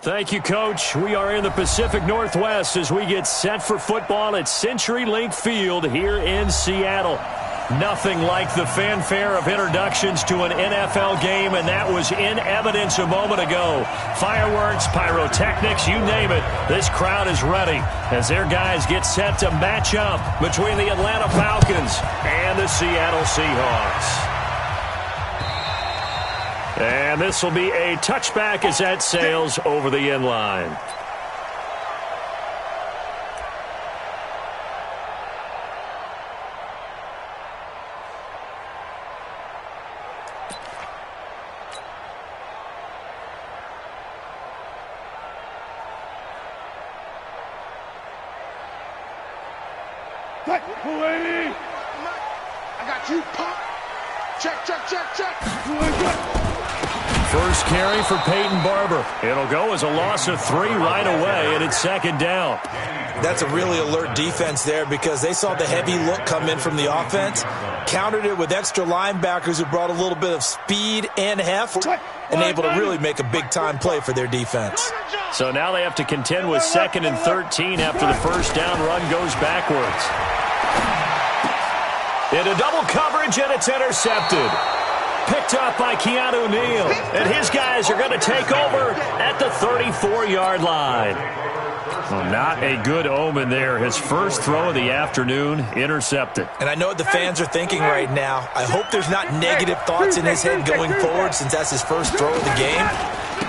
Thank you, Coach. We are in the Pacific Northwest as we get set for football at CenturyLink Field here in Seattle. Nothing like the fanfare of introductions to an NFL game, and that was in evidence a moment ago. Fireworks, pyrotechnics, you name it. This crowd is ready as their guys get set to match up between the Atlanta Falcons and the Seattle Seahawks. And this will be a touchback as that sails over the end line. I got you, pop. Check. First carry for Peyton Barber. It'll go as a loss of 3 right away, and it's second down. That's a really alert defense there because they saw the heavy look come in from the offense, countered it with extra linebackers who brought a little bit of speed and heft, and able to really make a big-time play for their defense. So now they have to contend with 2nd and 13 after the first down run goes backwards. Into double coverage, and it's intercepted. Picked up by Keanu Neal, and his guys are going to take over at the 34-yard line. Well, not a good omen there. His first throw of the afternoon intercepted. And I know what the fans are thinking right now. I hope there's not negative thoughts in his head going forward since that's his first throw of the game.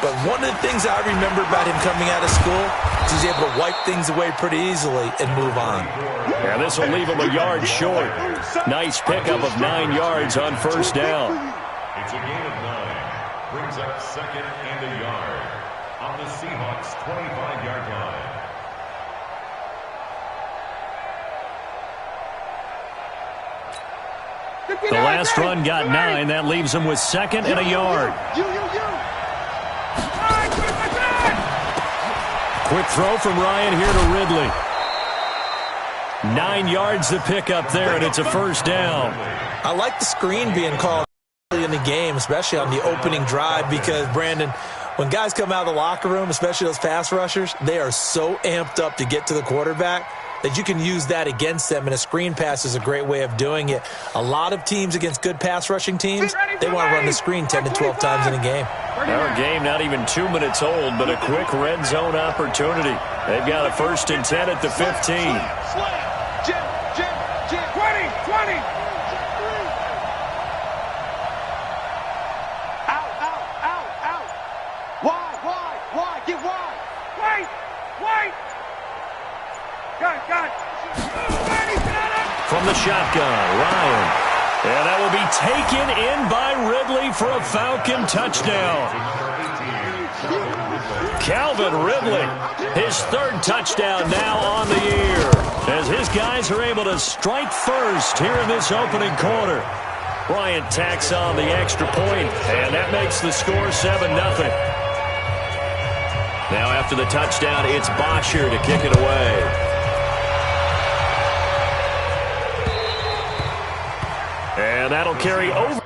But one of the things I remember about him coming out of school is he's able to wipe things away pretty easily and move on. Yeah, this will leave him a yard short. Nice pickup of 9 yards on first down. It's a gain of 9. Brings up 2nd and a yard on the Seahawks' 25-yard line. The last run got 9. That leaves him with 2nd and a yard. Quick throw from Ryan here to Ridley. 9 yards to pick up there, and it's a first down. I like the screen being called in the game, especially on the opening drive, because, Brandon, when guys come out of the locker room, especially those pass rushers, they are so amped up to get to the quarterback that you can use that against them, and a screen pass is a great way of doing it. A lot of teams against good pass rushing teams, they want to run the screen 10 to 12 times in a game. Our game not even 2 minutes old, but a quick red zone opportunity. They've got a 1st and 10 at the 15. 20. Out. Wide. Get wide. Wait. Got it. From the shotgun, Ryan. And that will be taken in by Ridley for a Falcon touchdown. Calvin Ridley, his 3rd touchdown now on the year, as his guys are able to strike first here in this opening quarter. Bryant tacks on the extra point, and that makes the score 7-0. Now after the touchdown, it's Bosher to kick it away. And that'll carry over.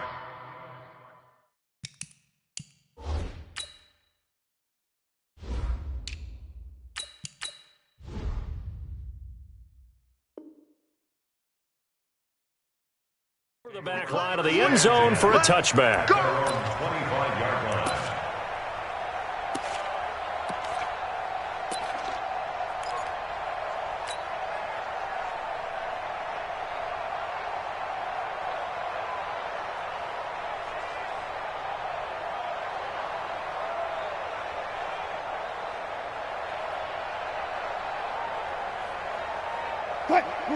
The back line of the end zone for a touchback. 25-yard line.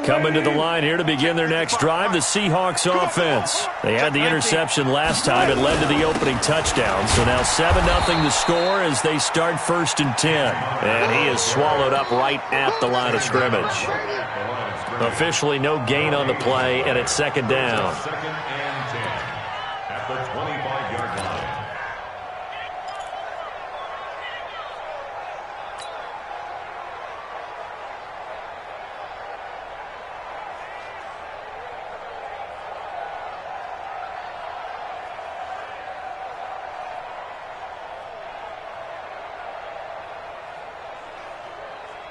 Coming to the line here to begin their next drive, the Seahawks offense. They had the interception last time. It led to the opening touchdown. So now 7-0 the score as they start 1st and 10. And he is swallowed up right at the line of scrimmage. Officially no gain on the play, and it's 2nd down. 2nd and 10 at the 25-yard line.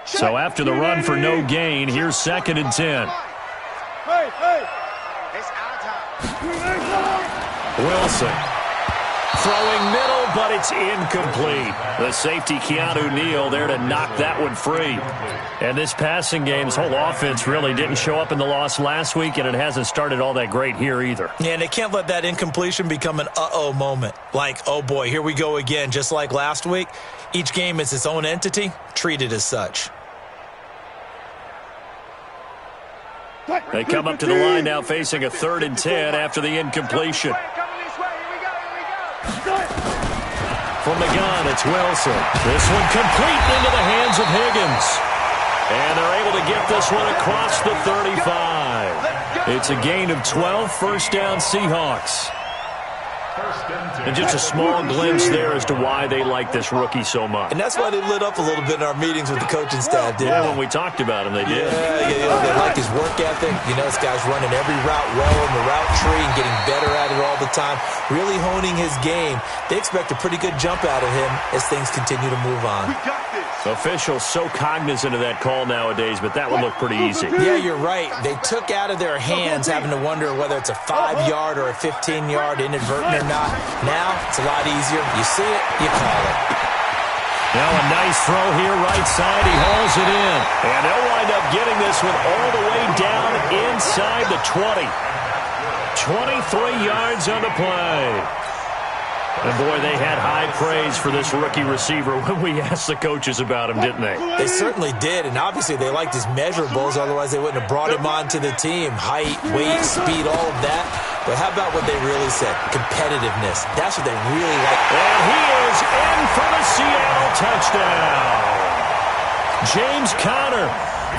So after the run for no gain, here's 2nd and 10. It's our time. Wilson throwing middle, but it's incomplete. The safety, Keanu Neal, there to knock that one free. And this passing game, this whole offense really didn't show up in the loss last week, and it hasn't started all that great here either. Yeah, and they can't let that incompletion become an uh-oh moment. Like, oh boy, here we go again, just like last week. Each game is its own entity, treated as such. They come up to the line now facing a 3rd and 10 after the incompletion. From the gun, it's Wilson. This one complete into the hands of Higgins. And they're able to get this one across the 35. It's a gain of 12, first down Seahawks. And just a small glimpse there as to why they like this rookie so much. And that's why they lit up a little bit in our meetings with the coaching staff, didn't Yeah, when we talked about him, they did. Yeah, they like his work ethic. You know, this guy's running every route well in the route tree and getting better at it all the time, really honing his game. They expect a pretty good jump out of him as things continue to move on. We got this. Officials so cognizant of that call nowadays, but that would look pretty easy. Yeah, you're right. They took out of their hands having to wonder whether it's a 5-yard or a 15-yard inadvertent or not. Now, it's a lot easier. You see it, you call it. Now a nice throw here, right side. He hauls it in. And they'll wind up getting this one all the way down inside the 20. 23 yards on the play. And, boy, they had high praise for this rookie receiver when we asked the coaches about him, didn't they? They certainly did, and obviously they liked his measurables. Otherwise, they wouldn't have brought him onto the team. Height, weight, speed, all of that. But how about what they really said? Competitiveness. That's what they really like. And he is in for the Seattle touchdown. James Conner,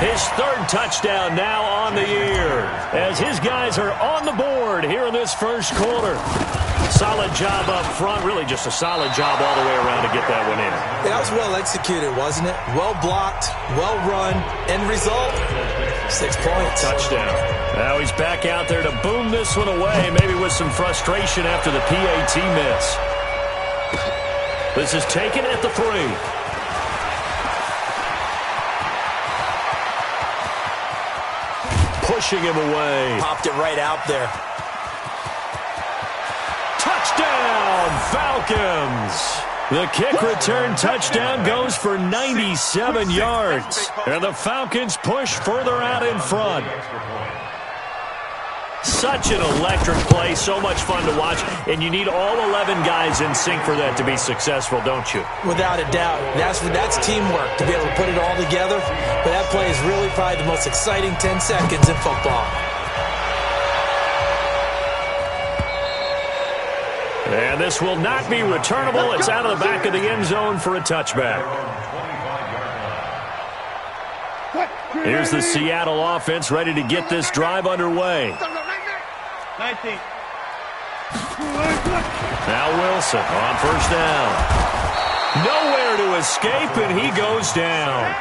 his 3rd touchdown now on the year, as his guys are on the board here in this first quarter. Solid job up front, really just a solid job all the way around to get that one in. That was well executed, wasn't it? Well blocked, well run, end result, 6 points. Touchdown. Now he's back out there to boom this one away, maybe with some frustration after the PAT miss. This is taken at the 3. Pushing him away. Popped it right out there. Touchdown, Falcons. The kick return touchdown goes for 97 yards. And the Falcons push further out in front. Such an electric play, so much fun to watch. And you need all 11 guys in sync for that to be successful, don't you? Without a doubt. That's teamwork, to be able to put it all together. But that play is really probably the most exciting 10 seconds in football. And this will not be returnable. It's out of the back of the end zone for a touchback. Here's the Seattle offense ready to get this drive underway. 19. Now Wilson on first down. Nowhere to escape, and he goes down.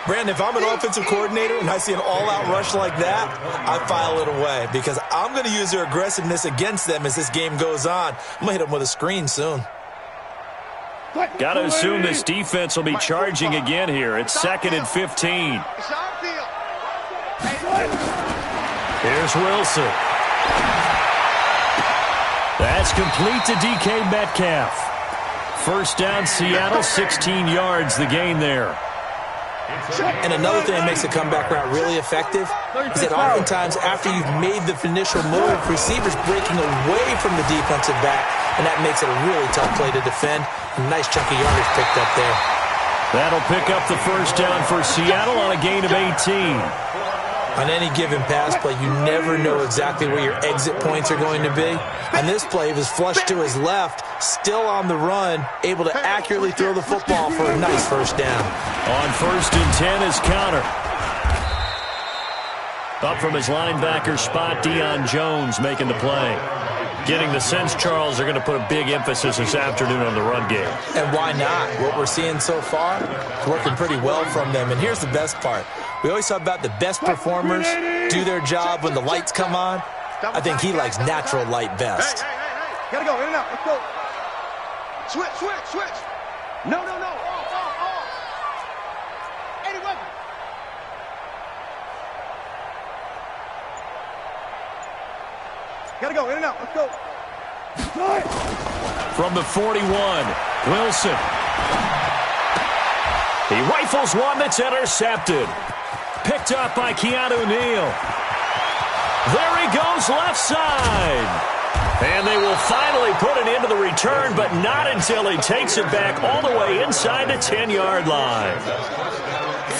Brandon, if I'm an offensive coordinator and I see an all-out rush like that, I file it away because I'm going to use their aggressiveness against them as this game goes on. I'm going to hit them with a screen soon. Got to assume this defense will be charging again here. It's 2nd and 15. Here's Wilson. That's complete to DK Metcalf. First down, Seattle, 16 yards, the gain there. And another thing that makes the comeback route really effective is that oftentimes after you've made the initial move, receivers breaking away from the defensive back, and that makes it a really tough play to defend. A nice chunk of yardage picked up there. That'll pick up the first down for Seattle on a gain of 18. On any given pass play, you never know exactly where your exit points are going to be. On this play, he was flushed to his left, still on the run, able to accurately throw the football for a nice first down. On 1st and 10 is Conner. Up from his linebacker spot, Deion Jones making the play. Getting the sense, Charles, they're going to put a big emphasis this afternoon on the run game. And why not? What we're seeing so far is working pretty well from them. And here's the best part. We always talk about the best performers do their job when the lights come on. I think he likes natural light best. Hey. Gotta go, in and out. Let's go. Switch. No. Off. 81. Gotta go, in and out. Let's go. From the 41, Wilson. He rifles one that's intercepted. Picked up by Keanu Neal. There he goes left side. And they will finally put it into the return, but not until he takes it back all the way inside the 10-yard line.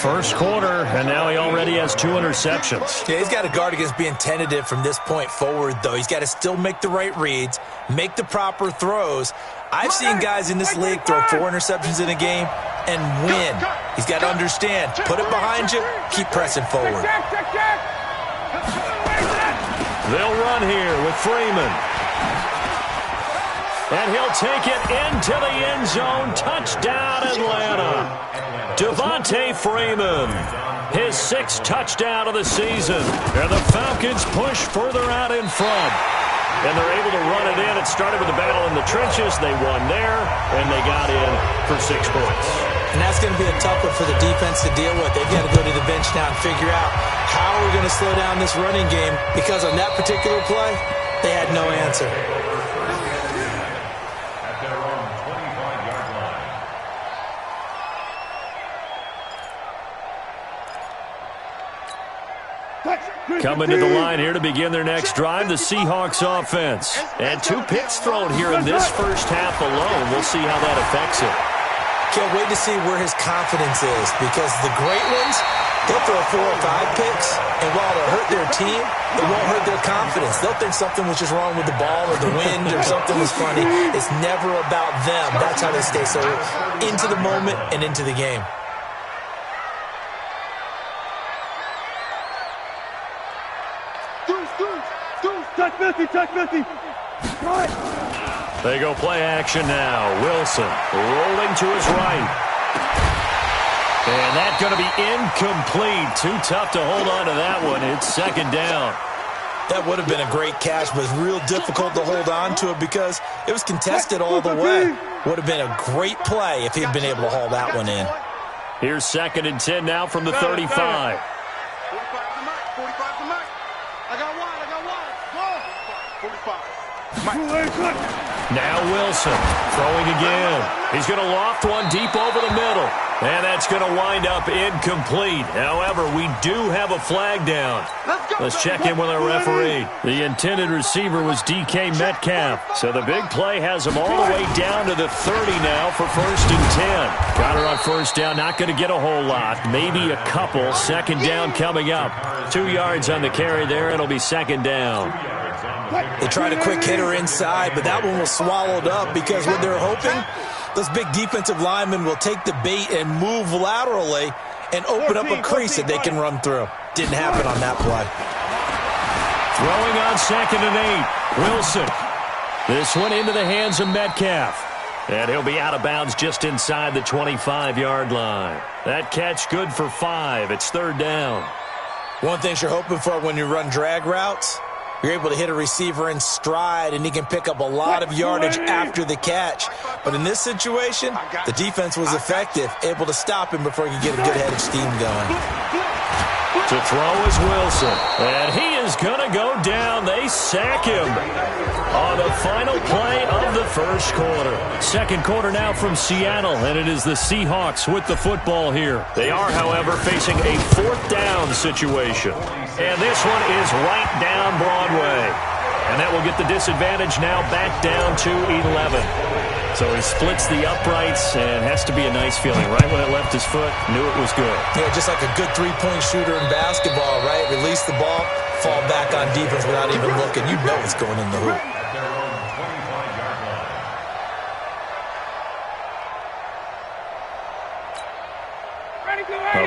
First quarter, and now he already has 2 interceptions. Yeah, he's got to guard against being tentative from this point forward, though. He's got to still make the right reads, make the proper throws. I've seen guys in this league throw 4 interceptions in a game and win. He's got to understand, put it behind you, keep pressing forward. They'll run here with Freeman. And he'll take it into the end zone. Touchdown, Atlanta. Devontae Freeman, his 6th touchdown of the season. And the Falcons push further out in front. And they're able to run it in. It started with a battle in the trenches. They won there, and they got in for 6 points. And that's going to be a tough one for the defense to deal with. They've got to go to the bench now and figure out how we're going to slow down this running game, because on that particular play, they had no answer. At their own 25-yard line. Coming to the line here to begin their next drive, the Seahawks offense. And 2 picks thrown here in this first half alone. We'll see how that affects it. Can't wait to see where his confidence is, because the great ones, they'll throw 4 or 5 picks, and while it'll hurt their team, it won't hurt their confidence. They'll think something was just wrong with the ball or the wind or something was funny. It's never about them. That's how they stay so into the moment and into the game. Touch 50, touch 50. They go play action now. Wilson rolling to his right. And that's going to be incomplete. Too tough to hold on to that one. It's 2nd down. That would have been a great catch, but it's real difficult to hold on to it because it was contested all the way. Would have been a great play if he'd been able to haul that one in. Here's 2nd and 10 now from the 35. 45 to Mike, 45 to Mike. I got one. Go. 45. Now Wilson throwing again. He's going to loft one deep over the middle. And that's going to wind up incomplete. However, we do have a flag down. Let's check in with our referee. The intended receiver was DK Metcalf. So the big play has him all the way down to the 30 now for 1st and 10. Got her on 1st down. Not going to get a whole lot. Maybe a couple. 2nd down coming up. 2 yards on the carry there. It'll be 2nd down. They tried a quick hitter inside, but that one was swallowed up because what they're hoping, those big defensive linemen will take the bait and move laterally and open up a crease that they can run through. Didn't happen on that play. Throwing on 2nd and 8. Wilson. This one into the hands of Metcalf. And he'll be out of bounds just inside the 25-yard line. That catch good for 5. It's 3rd down. One thing you're hoping for when you run drag routes, you're able to hit a receiver in stride, and he can pick up a lot of yardage after the catch. But in this situation, the defense was effective, able to stop him before he could get a good head of steam going. To throw is Wilson. And he is going to go down. They sack him on the final play of the first quarter. 2nd quarter now from Seattle, and it is the Seahawks with the football here. They are, however, facing a 4th down situation. And this one is right down Broadway. And that will get the disadvantage now back down to 11. So he splits the uprights, and has to be a nice feeling. Right when it left his foot, knew it was good. Yeah, just like a good 3-point shooter in basketball, right? Release the ball, fall back on defense without even looking. You know it's going in the hoop.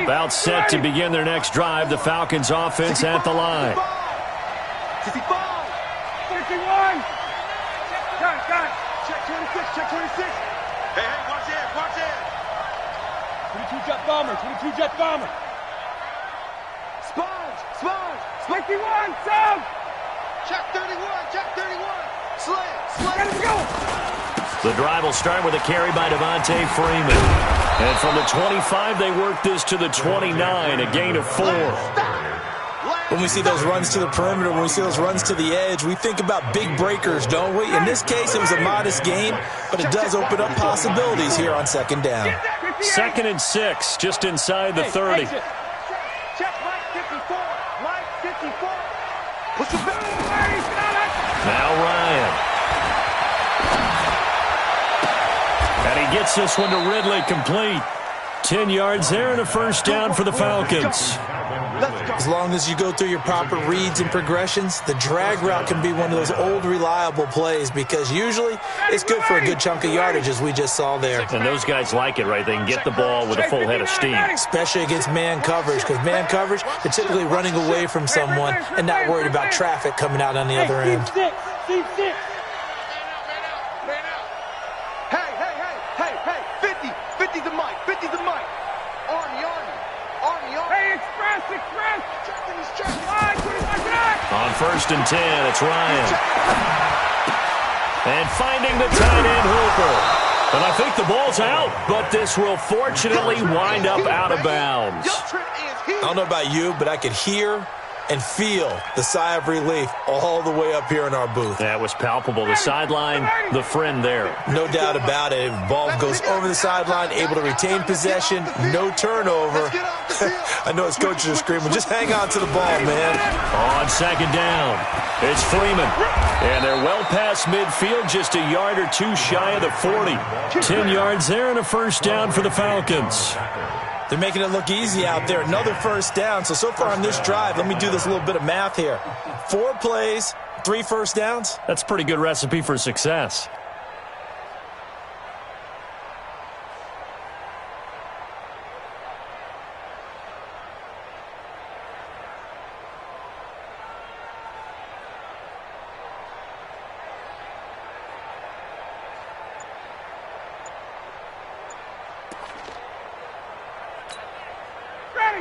About set to begin their next drive. The Falcons offense at the line. 51. Check 26, check 26. Hey, watch it. 22 jet bomber. Sponge. 51, sound. Check 31. Slam. Let's go. The drive will start with a carry by Devontae Freeman. And from the 25, they work this to the 29, a gain of 4. When we see those runs to the perimeter, when we see those runs to the edge, we think about big breakers, don't we? In this case, it was a modest gain, but it does open up possibilities here on second down. 2nd and 6, just inside the 30. Check Mike 54. Mike 54. Push him back. Now Ryan. And he gets this one to Ridley, complete. 10 yards there and a first down for the Falcons. As long as you go through your proper reads and progressions, the drag route can be one of those old reliable plays because usually it's good for a good chunk of yardage, as we just saw there. And those guys like it, right? They can get the ball with a full head of steam. Especially against man coverage, because man coverage, they're typically running away from someone and not worried about traffic coming out on the other end. On 1st and 10, it's Ryan. And finding the tight end Hooper. And I think the ball's out, but this will fortunately wind up out of bounds. I don't know about you, but I could hear and feel the sigh of relief all the way up here in our booth. That was palpable. The sideline, the friend there. No doubt about it. Ball goes over the sideline, able to retain possession, no turnover. I know his coaches are screaming, just hang on to the ball, man. On 2nd down, it's Freeman. And they're well past midfield, just a yard or two shy of the 40. 10 yards there and a first down for the Falcons. They're making it look easy out there. Another first down. So far on this drive, let me do this little bit of math here. 4 plays, 3 first downs. That's a pretty good recipe for success.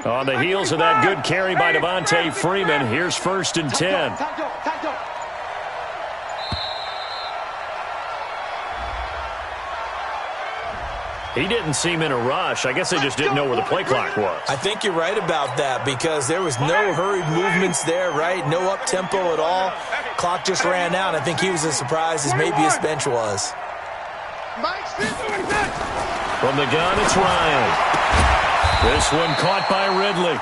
On the heels of that good carry by Devontae Freeman, here's 1st and 10. He didn't seem in a rush. I guess they just didn't know where the play clock was. I think you're right about that because there was no hurried movements there, right? No up-tempo at all. Clock just ran out. I think he was as surprised as maybe his bench was. From the gun, it's Ryan. This one caught by Ridley.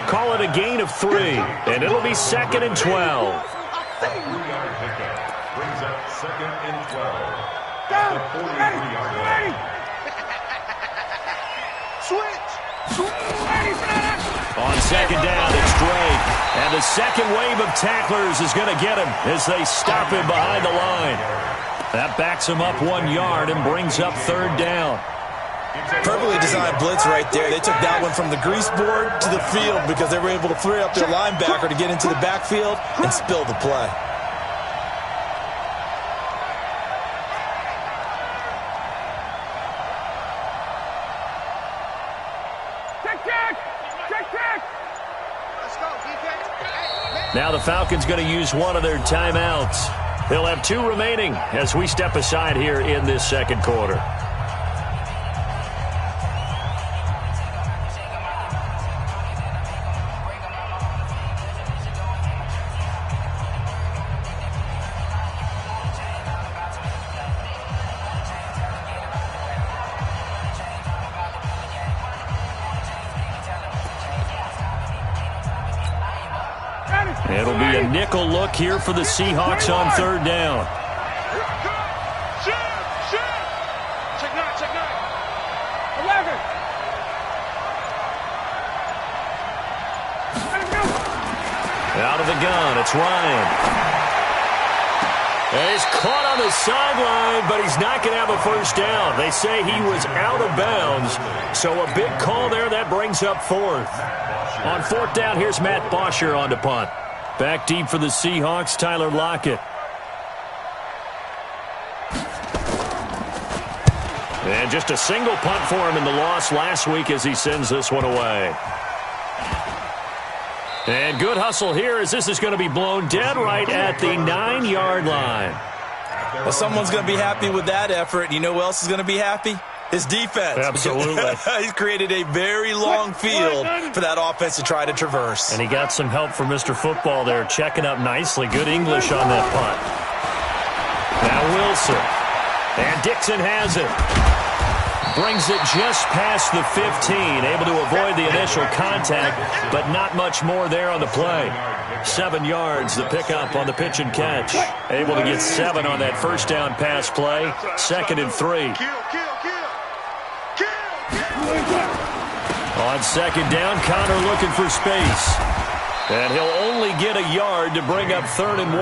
Call it a gain of 3, and it'll be 2nd and 12. 3-yard pickup brings up 2nd and 12. At the 43-yard line. On 2nd down, it's Drake. And the second wave of tacklers is going to get him as they stop him behind the line. That backs him up 1 yard and brings up 3rd down. Perfectly designed blitz right there. They took that one from the grease board to the field because they were able to free up their linebacker to get into the backfield and spill the play. Now the Falcons going to use one of their timeouts. They'll have 2 remaining as we step aside here in this 2nd quarter. It'll be a nickel look here for the Seahawks on 3rd down. Check 9. 11. Out of the gun, it's Ryan. And he's caught on the sideline, but he's not going to have a first down. They say he was out of bounds, so a big call there. That brings up 4th. On 4th down, here's Matt Bosher on to punt. Back deep for the Seahawks, Tyler Lockett. And just a single punt for him in the loss last week as he sends this one away. And good hustle here as this is going to be blown dead right at the 9-yard line. Well, someone's going to be happy with that effort. You know who else is going to be happy? His defense. Absolutely. He's created a very long field for that offense to try to traverse. And he got some help from Mr. Football there, checking up nicely. Good English on that punt. Now Wilson. And Dixon has it. Brings it just past the 15. Able to avoid the initial contact, but not much more there on the play. 7 yards, the pickup on the pitch and catch. Able to get 7 on that first down pass play. 2nd and 3. On 2nd down, Connor looking for space. And he'll only get a yard to bring up 3rd and 1.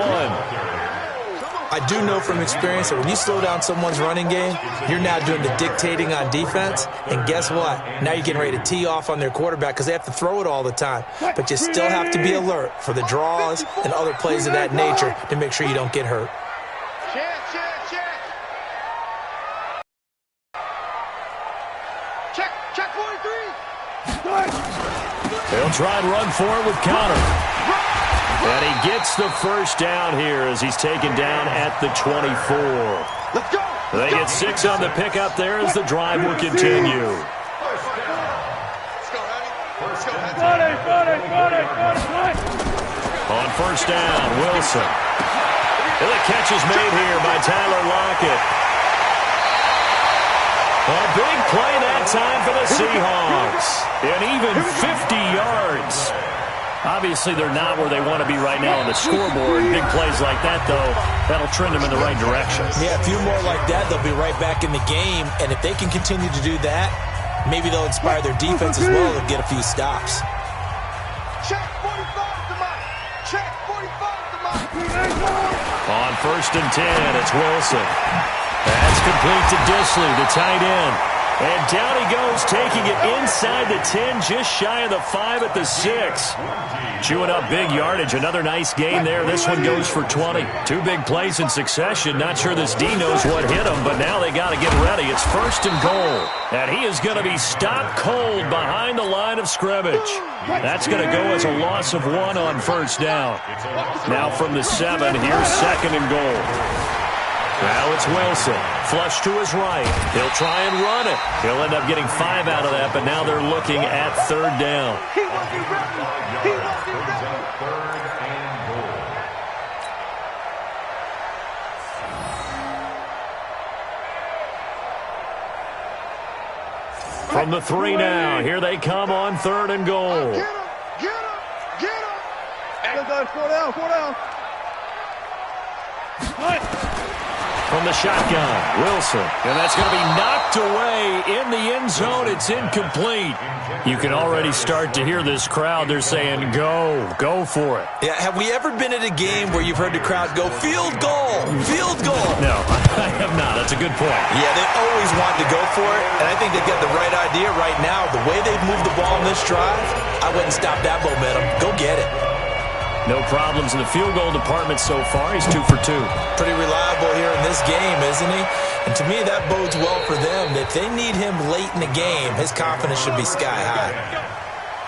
I do know from experience that when you slow down someone's running game, you're now doing the dictating on defense. And guess what? Now you're getting ready to tee off on their quarterback because they have to throw it all the time. But you still have to be alert for the draws and other plays of that nature to make sure you don't get hurt. Check. Check 43. He'll try and run for it with Connor. And he gets the first down here as he's taken down at the 24. Let's go. They get 6 on the pickup there as the drive will continue. On 1st down, Wilson. And the catch is made here by Tyler Lockett. A big play that time for the Seahawks. And even 50 yards. Obviously, they're not where they want to be right now on the scoreboard. Big plays like that, though, that'll trend them in the right direction. Yeah, a few more like that, they'll be right back in the game. And if they can continue to do that, maybe they'll inspire their defense as well and get a few stops. Check 45 to Mike. Check 45 to Mike. On 1st and 10, it's Wilson. That's complete to Disley, the tight end. And down he goes, taking it inside the 10, just shy of the 5 at the 6. Chewing up big yardage. Another nice gain there. This one goes for 20. 2 big plays in succession. Not sure this D knows what hit him, but now they got to get ready. It's 1st and goal. And he is going to be stopped cold behind the line of scrimmage. That's going to go as a loss of 1 on 1st down. Now from the 7, here's 2nd and goal. Now it's Wilson. Flush to his right. He'll try and run it. He'll end up getting 5 out of that, but now they're looking at 3rd down. He wasn't ready. He wasn't ready. 3rd and goal. From the 3 now, here they come on 3rd and goal. Get him. Get him. 4 down. From the shotgun, Wilson. And that's going to be knocked away in the end zone. It's incomplete. You can already start to hear this crowd. They're saying, go for it. Yeah, have we ever been at a game where you've heard the crowd go, field goal? No, I have not. That's a good point. Yeah, they always want to go for it, and I think they've got the right idea right now. The way they've moved the ball in this drive, I wouldn't stop that momentum. Go get it. No problems in the field goal department so far. He's 2 for 2. Pretty reliable here in this game, isn't he? And to me, that bodes well for them. If they need him late in the game, his confidence should be sky high.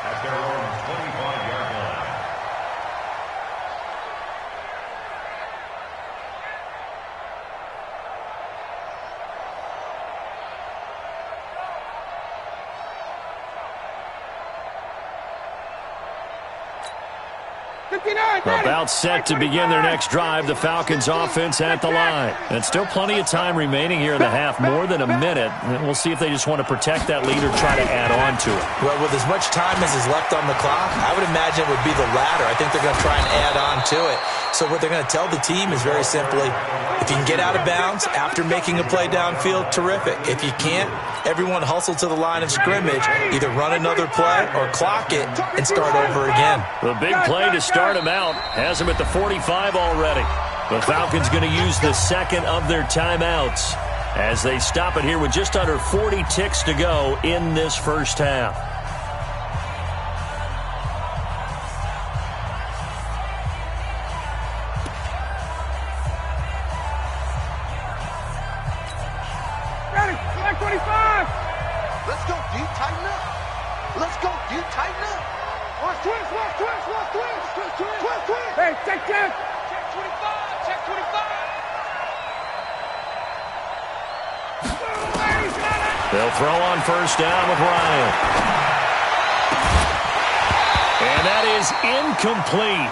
At their own 25-yard line. About set to begin their next drive, the Falcons offense at the line. And still plenty of time remaining here in the half, more than a minute. And we'll see if they just want to protect that lead or try to add on to it. Well, with as much time as is left on the clock, I would imagine it would be the latter. I think they're going to try and add on to it. So what they're going to tell the team is very simply, if you can get out of bounds after making a play downfield, terrific. If you can't, everyone hustle to the line of scrimmage, either run another play or clock it and start over again. The big play to start him out has him at the 45 already. The Falcons going to use the second of their timeouts as they stop it here with just under 40 ticks to go in this first half. Ready. Flag 25. Let's go, D. Tighten up. Let's go, D. Tighten up. Watch twist. Hey, check. Check 25. Check 25. They'll throw on first down with Ryan. And that is incomplete.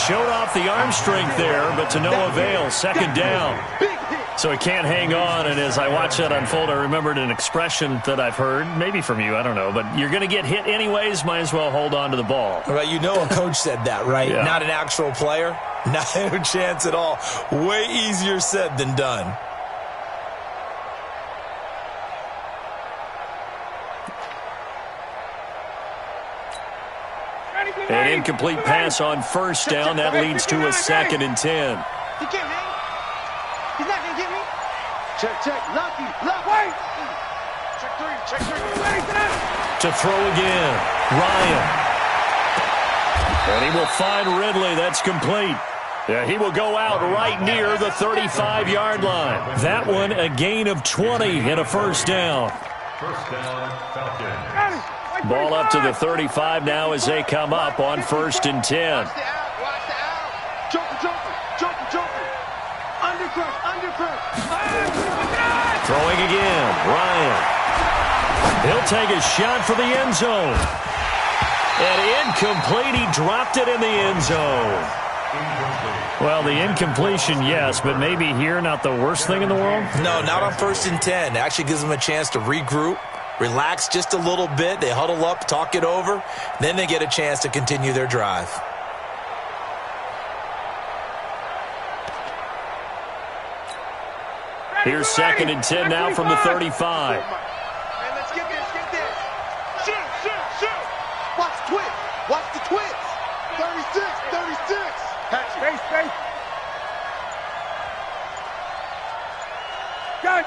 Showed off the arm strength there, but to no avail. Second down. So he can't hang on, and as I watch that unfold, I remembered an expression that I've heard, maybe from you, I don't know, but you're going to get hit anyways, might as well hold on to the ball. Right, you know a coach said that, right? Yeah. Not an actual player. Not a chance at all. Way easier said than done. An incomplete pass on first down. That leads to a 2nd and 10. He can't hang. He's not going to get me. Check. Lucky. Wait. Check three. To throw again. Ryan. And he will find Ridley. That's complete. Yeah, he will go out right near the 35-yard line. That one, a gain of 20 and a first down. First down, Falcons. Ball up to the 35 now as they come up on 1st and 10. Watch the out. Joker. Undercut. Throwing again. Ryan. He'll take a shot for the end zone. And incomplete. He dropped it in the end zone. Well, the incompletion, yes, but maybe here not the worst thing in the world? No, not on 1st and 10. It actually gives them a chance to regroup, relax just a little bit. They huddle up, talk it over. Then they get a chance to continue their drive. Here's 2nd and 10 now from the 35. Hey, let's get this. Shoot. Watch the twist. 36. Space. Gun.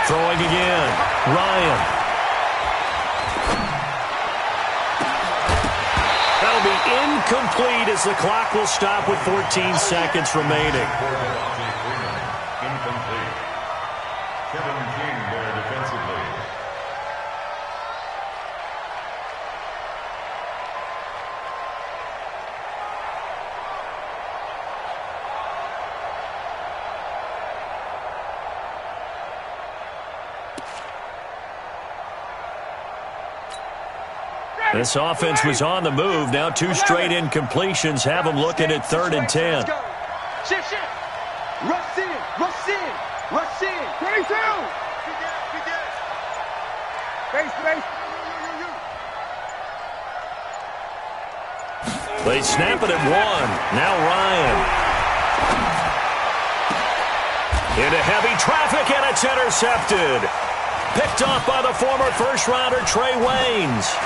Throwing again. Ryan. That'll be incomplete as the clock will stop with 14 seconds remaining. Incomplete. Kevin King there defensively. This offense was on the move. Now 2 straight incompletions have them looking at 3rd and 10. Shift. Rush in. 22. Space. They snap it at 1. Now Ryan. Into heavy traffic, and it's intercepted. Picked off by the former first-rounder Trey Waynes.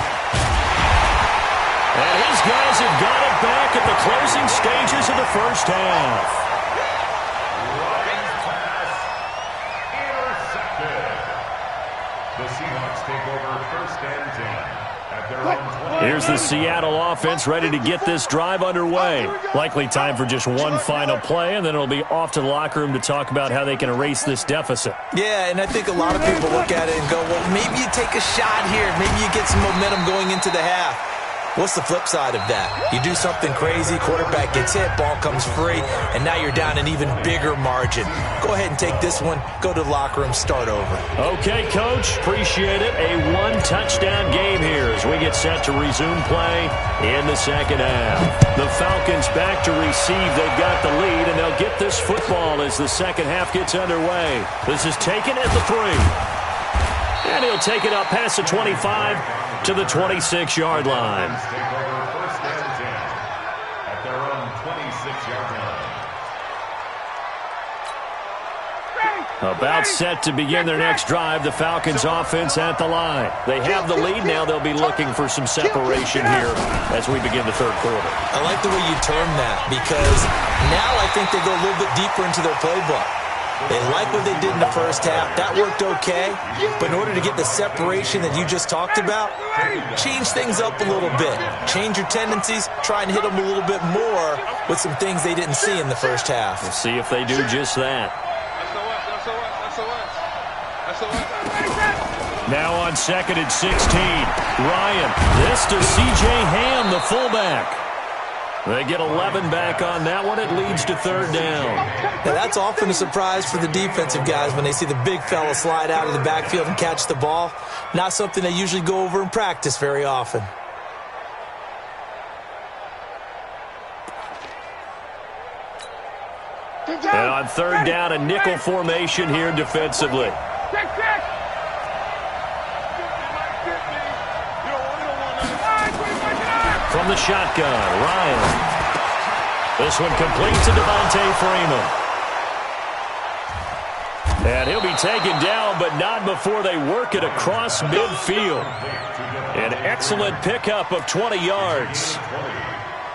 And his guys have got it back at the closing stages of the first half. Intercepted. The Seahawks take over 1st and 10 at their own 20. Here's the Seattle offense ready to get this drive underway. Likely time for just one final play, and then it'll be off to the locker room to talk about how they can erase this deficit. Yeah, and I think a lot of people look at it and go, well, maybe you take a shot here. Maybe you get some momentum going into the half. What's the flip side of that? You do something crazy, quarterback gets hit, ball comes free, and now you're down an even bigger margin. Go ahead and take this one, go to the locker room, start over. Okay, Coach, appreciate it. A 1-touchdown game here as we get set to resume play in the second half. The Falcons back to receive. They've got the lead, and they'll get this football as the second half gets underway. This is taken at the 3. And he'll take it up past the 25 to the 26-yard line. Take over 1st and 10 at their own 26-yard line. About set to begin their next drive, the Falcons offense at the line. They have the lead now. They'll be looking for some separation here as we begin the 3rd quarter. I like the way you term that because now I think they go a little bit deeper into their playbook. They like what they did in the first half. That worked okay. But in order to get the separation that you just talked about, change things up a little bit. Change your tendencies. Try and hit them a little bit more with some things they didn't see in the first half. We'll see if they do just that. Now on 2nd and 16. Ryan. This to C.J. Ham, the fullback. They get 11 back on that one. It leads to third down. Now, that's often a surprise for the defensive guys when they see the big fella slide out of the backfield and catch the ball. Not something they usually go over in practice very often. And on third down, a nickel formation here defensively. From the shotgun, Ryan. This one complete to Devontae Freeman. And he'll be taken down, but not before they work it across midfield. An excellent pickup of 20 yards.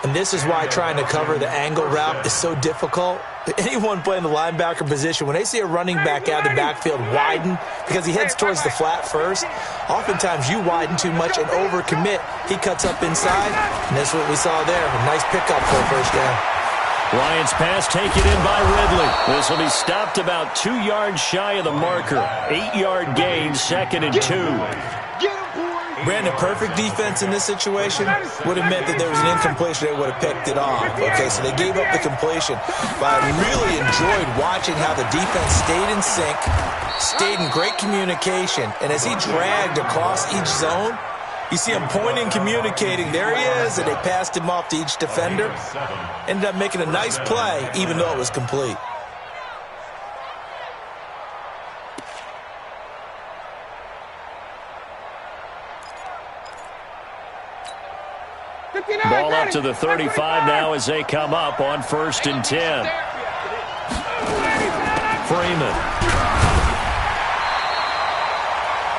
And this is why trying to cover the angle route is so difficult. Anyone playing the linebacker position, when they see a running back out of the backfield widen because he heads towards the flat first, oftentimes you widen too much and overcommit. He cuts up inside, and that's what we saw there. A nice pickup for a first down. Lions pass taken in by Ridley. This will be stopped about 2 yards shy of the marker. 8-yard gain, 2nd and 2. Brandon, perfect defense in this situation would have meant that there was an incompletion. They would have picked it off. Okay, so they gave up the completion. But I really enjoyed watching how the defense stayed in sync, stayed in great communication. And as he dragged across each zone, you see him pointing, communicating. There he is, and they passed him off to each defender. Ended up making a nice play, even though it was complete. Ball up to the 35 now as they come up on 1st and 10. Freeman.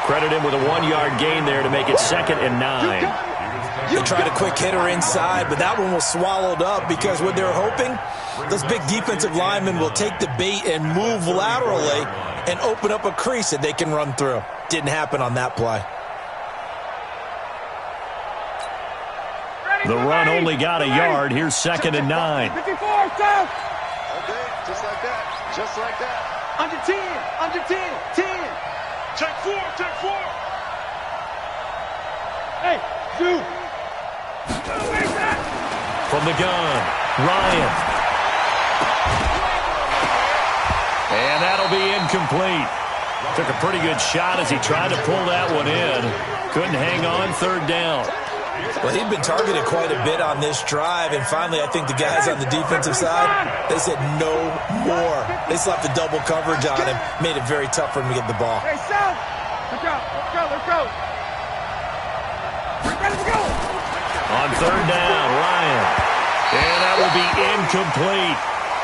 Credit him with a 1-yard gain there to make it 2nd and 9. They tried a quick hitter inside, but that one was swallowed up because what they're hoping, those big defensive linemen will take the bait and move laterally and open up a crease that they can run through. Didn't happen on that play. The run only got a yard. Here's 2nd and 9. 54, stop. Okay, just like that. Just like that. Under 10. Under 10. 10. Check 4. Check 4. Hey, shoot. From the gun, Ryan. And that'll be incomplete. Took a pretty good shot as he tried to pull that one in. Couldn't hang on, 3rd down. Well, he'd been targeted quite a bit on this drive, and finally I think the guys on the defensive side, they said no more. They slapped the double coverage on him, made it very tough for him to get the ball. Hey, South. Let's go. Let's go. Let's go. Let's go. On 3rd down, Ryan. And that will be incomplete.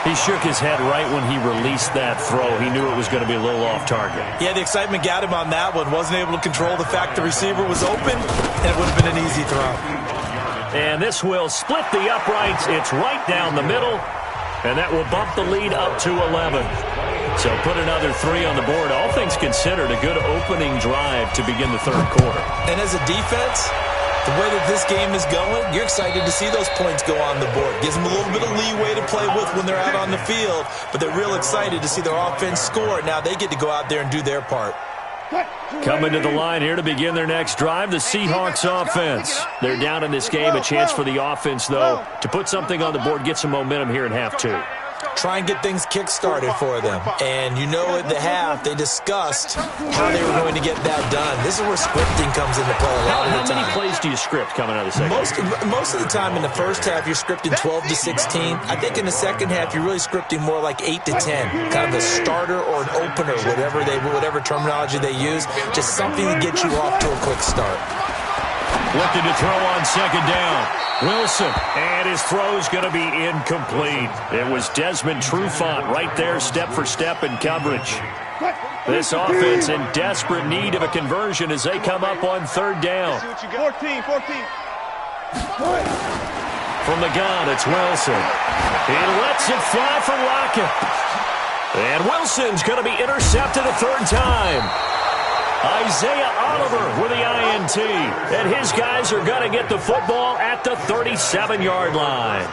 He shook his head right when he released that throw. He knew it was going to be a little off target. Yeah, the excitement got him on that one. Wasn't able to control the fact the receiver was open, and it would have been an easy throw. And this will split the uprights. It's right down the middle, and that will bump the lead up to 11. So put another 3 on the board. All things considered, a good opening drive to begin the 3rd quarter. And as a defense, the way that this game is going, you're excited to see those points go on the board. Gives them a little bit of leeway to play with when they're out on the field, but they're real excited to see their offense score. Now they get to go out there and do their part. Coming to the line here to begin their next drive, the Seahawks offense. They're down in this game. A chance for the offense, though, to put something on the board, get some momentum here in half 2. Try and get things kick-started for them. And you know at the half, they discussed how they were going to get that done. This is where scripting comes into play a lot of the time. How many plays do you script coming out of the second? Most of the time in the first half, you're scripting 12 to 16. I think in the second half, you're really scripting more like 8 to 10. Kind of a starter or an opener, whatever terminology they use. Just something to get you off to a quick start. Looking to throw on 2nd down. Wilson, and his throw's going to be incomplete. It was Desmond Trufant right there, step for step in coverage. This offense in desperate need of a conversion as they come up on 3rd down. 14. From the gun, it's Wilson. He lets it fly from Lockett. And Wilson's going to be intercepted a 3rd time. Isaiah Oliver with the INT. And his guys are going to get the football at the 37-yard line.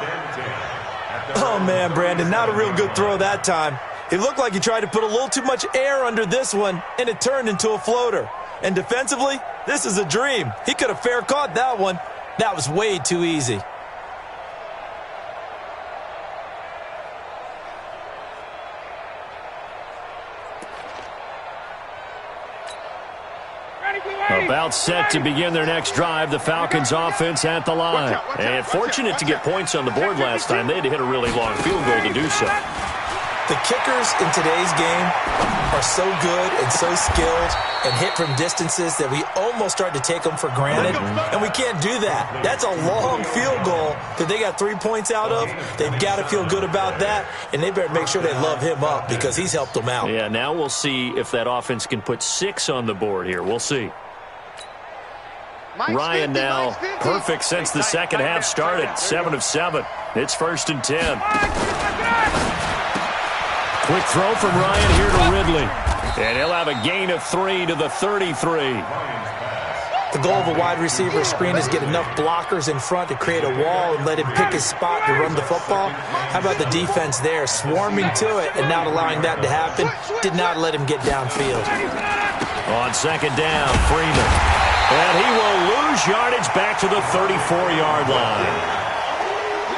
Oh, man, Brandon, not a real good throw that time. It looked like he tried to put a little too much air under this one, and it turned into a floater. And defensively, this is a dream. He could have fair caught that one. That was way too easy. About set to begin their next drive, the Falcons offense at the line. And fortunate to get points on the board last time. They had to hit a really long field goal to do so. The kickers in today's game are so good and so skilled and hit from distances that we almost start to take them for granted, and we can't do that. That's a long field goal that they got 3 points out of. They've got to feel good about that, and they better make sure they love him up because he's helped them out. Yeah, now we'll see if that offense can put 6 on the board here. We'll see. Ryan now perfect since the second half started. 7 of 7. It's 1st and 10. Quick throw from Ryan here to Ridley. And he'll have a gain of 3 to the 33. The goal of a wide receiver screen is get enough blockers in front to create a wall and let him pick his spot to run the football. How about the defense there, swarming to it and not allowing that to happen? Did not let him get downfield. On second down, Freeman. And he will lose yardage back to the 34-yard line.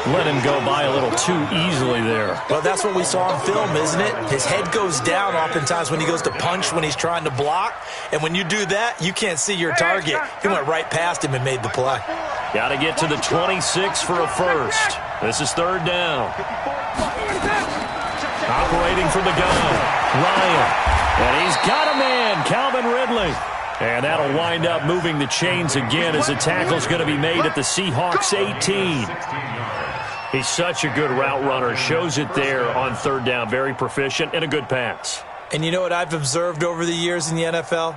Let him go by a little too easily there. Well, that's what we saw on film, isn't it? His head goes down oftentimes when he goes to punch when he's trying to block. And when you do that, you can't see your target. He went right past him and made the play. Got to get to the 26 for a first. This is 3rd down. Operating from the gun, Ryan. And he's got a man, Calvin Ridley. And that'll wind up moving the chains again as the tackle's going to be made at the Seahawks 18. He's such a good route runner. Shows it there on 3rd down. Very proficient and a good pass. And you know what I've observed over the years in the NFL?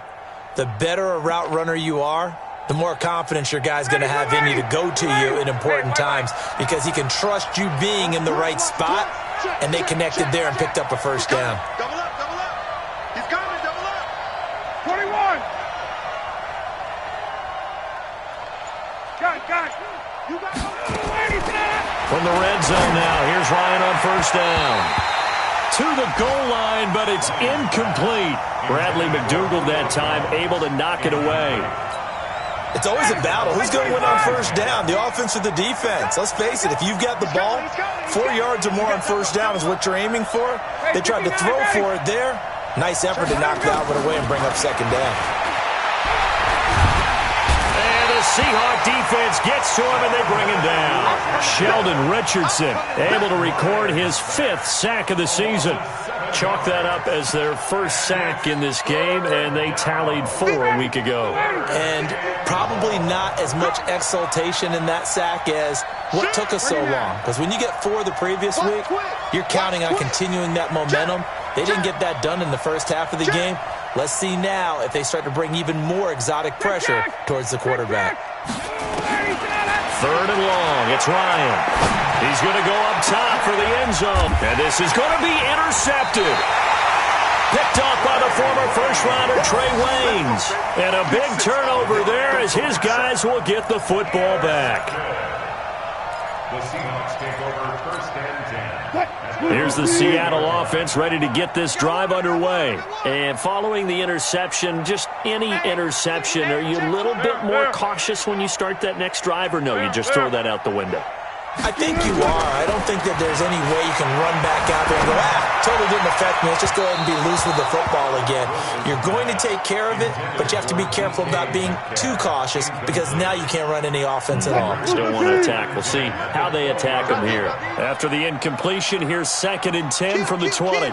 The better a route runner you are, the more confidence your guy's going to have in you to go to you in important times because he can trust you being in the right spot, and they connected there and picked up a 1st down. Double up, double up. He's coming, double up. 21. Got it. You got it. From the red zone now, here's Ryan on 1st down. To the goal line, but it's incomplete. Bradley McDougald that time able to knock it away. It's always a battle. Who's going to win on 1st down, the offense or the defense? Let's face it, if you've got the ball, 4 yards or more on 1st down is what you're aiming for. They tried to throw for it there. Nice effort to knock that one away and bring up 2nd down. Seahawk defense gets to him, and they bring him down. Sheldon Richardson able to record his 5th sack of the season. Chalk that up as their 1st sack in this game, and they tallied 4 a week ago. And probably not as much exultation in that sack as what took us so long. Because when you get 4 the previous week, you're counting on continuing that momentum. They didn't get that done in the first half of the game. Let's see now if they start to bring even more exotic pressure towards the quarterback. 3rd and long. It's Ryan. He's going to go up top for the end zone. And this is going to be intercepted. Picked off by the former first-rounder Trey Waynes. And a big turnover there as his guys will get the football back. The Seahawks take over 1st and 10. Here's the Seattle offense ready to get this drive underway. And following the interception, just any interception, are you a little bit more cautious when you start that next drive, or no, you just throw that out the window? I think you are. I don't think that there's any way you can run back out there and go, totally didn't affect me. Let's just go ahead and be loose with the football again. You're going to take care of it, but you have to be careful about being too cautious because now you can't run any offense at all. Still want to attack. We'll see how they attack them here. After the incompletion, here's 2nd and 10 from the 20.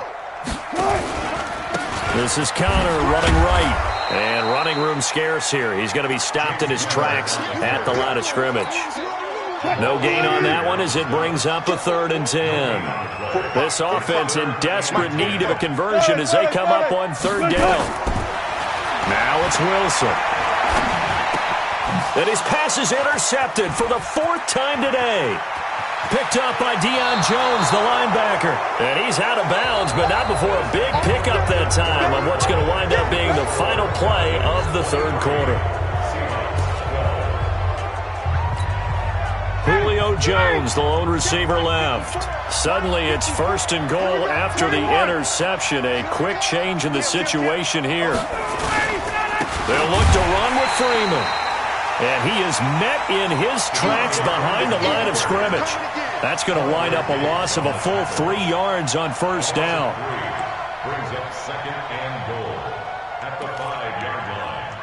This is Connor running right. And running room scarce here. He's going to be stopped in his tracks at the line of scrimmage. No gain on that one as it brings up a 3rd and 10. This offense in desperate need of a conversion as they come up on 3rd down. Now it's Wilson. And his pass is intercepted for the 4th time today. Picked up by Deion Jones, the linebacker. And he's out of bounds, but not before a big pickup that time on what's going to wind up being the final play of the 3rd quarter. Julio Jones, the lone receiver left. Suddenly it's 1st and goal after the interception. A quick change in the situation here. They'll look to run with Freeman. And he is met in his tracks behind the line of scrimmage. That's going to wind up a loss of a full 3 yards on 1st down. Brings up 2nd and goal at the 5-yard line.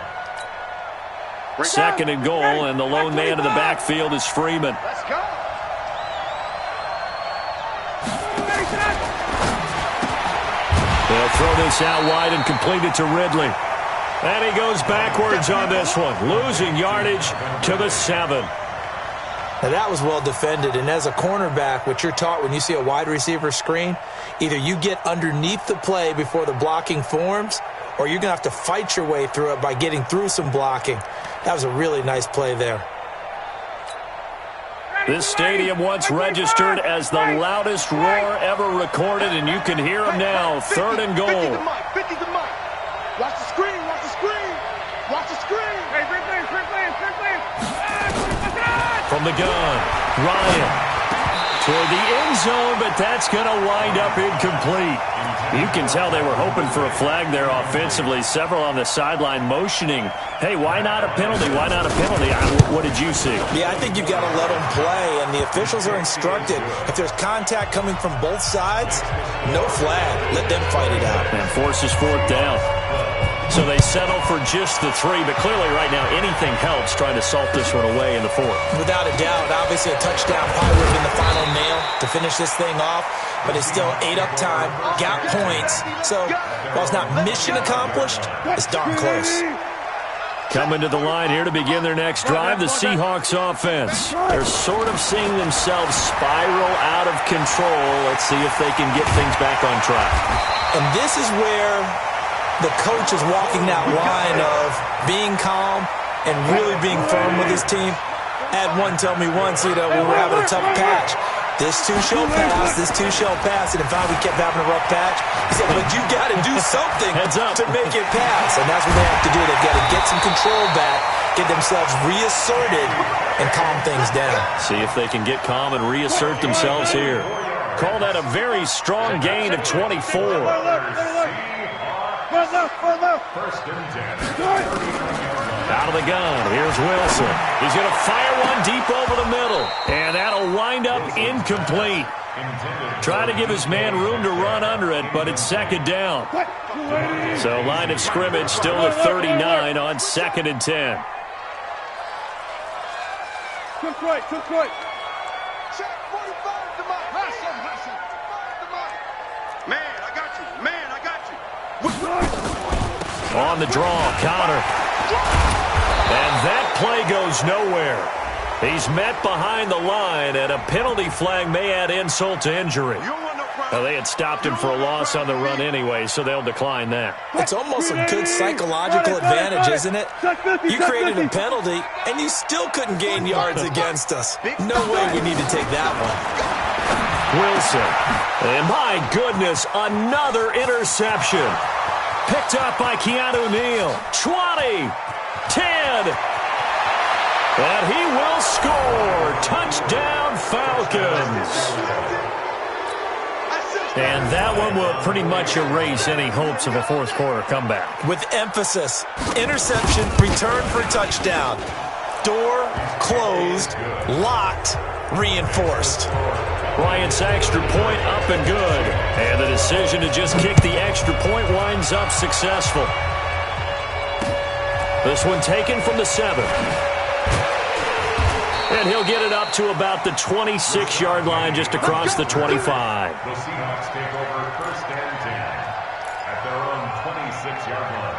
2nd and goal, and the lone man in the backfield is Freeman. Let's go. They'll throw this out wide and complete it to Ridley. And he goes backwards on this one, losing yardage to the 7. Now, that was well defended, and as a cornerback, what you're taught when you see a wide receiver screen, either you get underneath the play before the blocking forms, or you're going to have to fight your way through it by getting through some blocking. That was a really nice play there. This stadium once registered as the loudest roar ever recorded, and you can hear them now. 3rd and goal. 50 the mic, 50 the mic. Watch the screen, watch the screen. Watch the screen. Hey, free play. From the gun, Ryan toward the end zone, but that's going to wind up incomplete. You can tell they were hoping for a flag there offensively. Several on the sideline motioning, hey, why not a penalty? Why not a penalty? What did you see? Yeah, I think you've got to let them play, and the officials are instructed. If there's contact coming from both sides, no flag. Let them fight it out. And forces 4th down. So they settle for just the 3, but clearly right now anything helps trying to salt this one away in the 4th. Without a doubt, obviously a touchdown probably would have been the final nail to finish this thing off, but it's still ate up time, got points. So while it's not mission accomplished, it's darn close. Coming to the line here to begin their next drive, the Seahawks offense. They're sort of seeing themselves spiral out of control. Let's see if they can get things back on track. And this is where the coach is walking that line of being calm and really being firm with his team. I had one tell me once, we were having a tough patch. This too shall pass, this too shall pass. And if we kept having a rough patch, he said, but you got to do something to make it pass. And that's what they have to do. They've got to get some control back, get themselves reasserted, and calm things down. See if they can get calm and reassert themselves here. Call that a very strong gain of 24. First and 10. Out of the gun, here's Wilson. He's going to fire one deep over the middle, and that'll wind up incomplete. Try to give his man room to run under it, but it's 2nd down. So line of scrimmage still at 39 on 2nd and 10. Took right. Check 45 to my hustle. Man, I got you. On the draw, counter. And that play goes nowhere. He's met behind the line, and a penalty flag may add insult to injury. Well, they had stopped him for a loss on the run anyway, so they'll decline that. It's almost a good psychological advantage, isn't it? You created a penalty, and you still couldn't gain yards against us. No way we need to take that one. Wilson. And my goodness, another interception. Picked up by Keanu Neal. 20, 10, and he will score. Touchdown, Falcons. And that one will pretty much erase any hopes of a 4th quarter comeback. With emphasis, interception, return for touchdown. Door closed, locked, reinforced. Bryant's extra point up and good. And the decision to just kick the extra point winds up successful. This one taken from the 7. And he'll get it up to about the 26-yard line just across the 25. The Seahawks take over 1st and 10 at their own 26-yard line.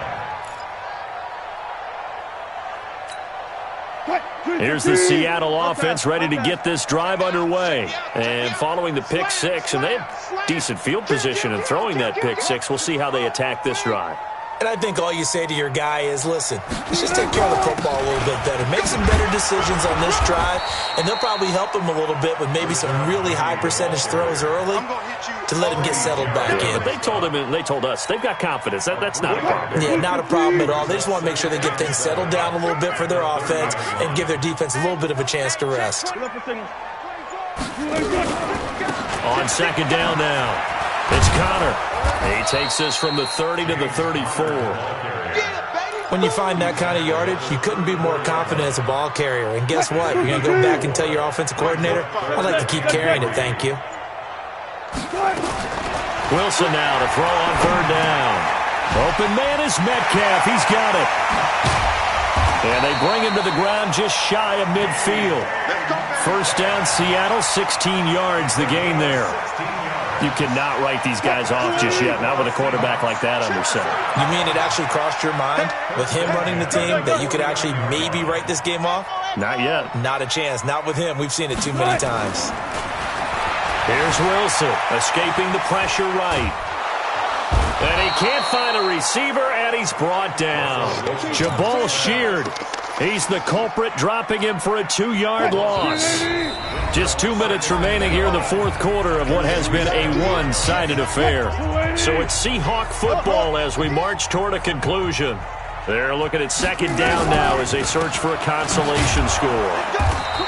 Here's the Seattle offense ready to get this drive underway. And following the pick 6, and they have decent field position in throwing that pick 6. We'll see how they attack this drive. And I think all you say to your guy is, listen, let's just take care of the football a little bit better. Make some better decisions on this drive, and they'll probably help him a little bit with maybe some really high percentage throws early to let him get settled back in. But they told us they've got confidence. That's not a problem. Yeah, not a problem at all. They just want to make sure they get things settled down a little bit for their offense and give their defense a little bit of a chance to rest. On 2nd down now. It's Connor. He takes this from the 30 to the 34. When you find that kind of yardage, you couldn't be more confident as a ball carrier. And guess what? You're going to go back and tell your offensive coordinator, I'd like to keep carrying it, thank you. Wilson now to throw on 3rd down. Open man is Metcalf. He's got it. And they bring him to the ground just shy of midfield. First down, Seattle, 16 yards the gain there. You cannot write these guys off just yet, not with a quarterback like that under center. You mean it actually crossed your mind with him running the team that you could actually maybe write this game off? Not yet. Not a chance. Not with him. We've seen it too many times. Here's Wilson, escaping the pressure right. And he can't find a receiver, and he's brought down. Jabal Sheard. He's the culprit, dropping him for a 2-yard loss. Just 2 minutes remaining here in the fourth quarter of what has been a one-sided affair. So it's Seahawk football as we march toward a conclusion. They're looking at second down now as they search for a consolation score.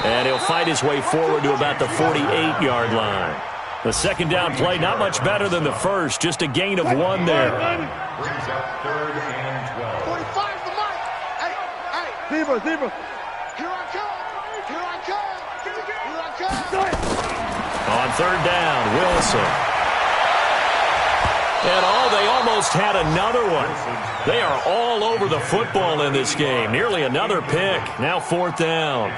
And he'll fight his way forward to about the 48-yard line. The second down play, not much better than the first, just a gain of 1 there. Brings up 3rd and 12. 45 the mark. Hey. Zebra. Here I come. On third down, Wilson. And they almost had another one. They are all over the football in this game. Nearly another pick. Now 4th down.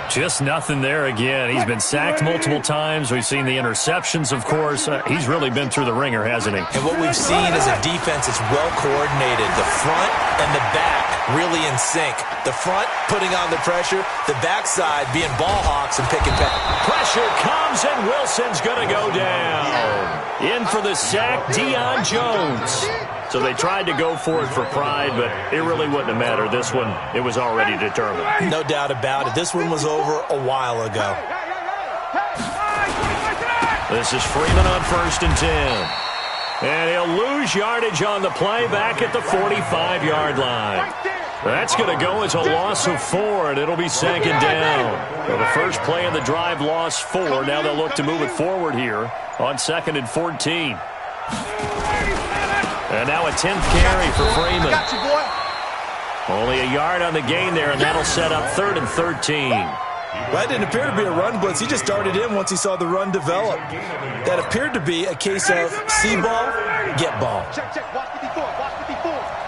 Just nothing there again. He's been sacked multiple times. We've seen the interceptions, of course. He's really been through the ringer, hasn't he? And what we've seen is a defense that's well coordinated. The front and the back really in sync. The front putting on the pressure, the backside being ball hawks and picking back. Pressure comes, and Wilson's going to go down. In for the sack, Deion Jones. So they tried to go for it for pride, but it really wouldn't have mattered. This one, it was already determined. No doubt about it. This one was over a while ago. This is Freeman on 1st and 10. And he'll lose yardage on the play back at the 45-yard line. That's going to go as a loss of 4, and it'll be 2nd down. So the first play of the drive lost 4. Now they'll look to move it forward here on 2nd and 14. And now a 10th carry for Freeman. Got you, boy. Only a yard on the gain there, and that'll set up 3rd and 13. Well, that didn't appear to be a run blitz. He just started in once he saw the run develop. That appeared to be a case of see ball, get ball. Check. Watch 54.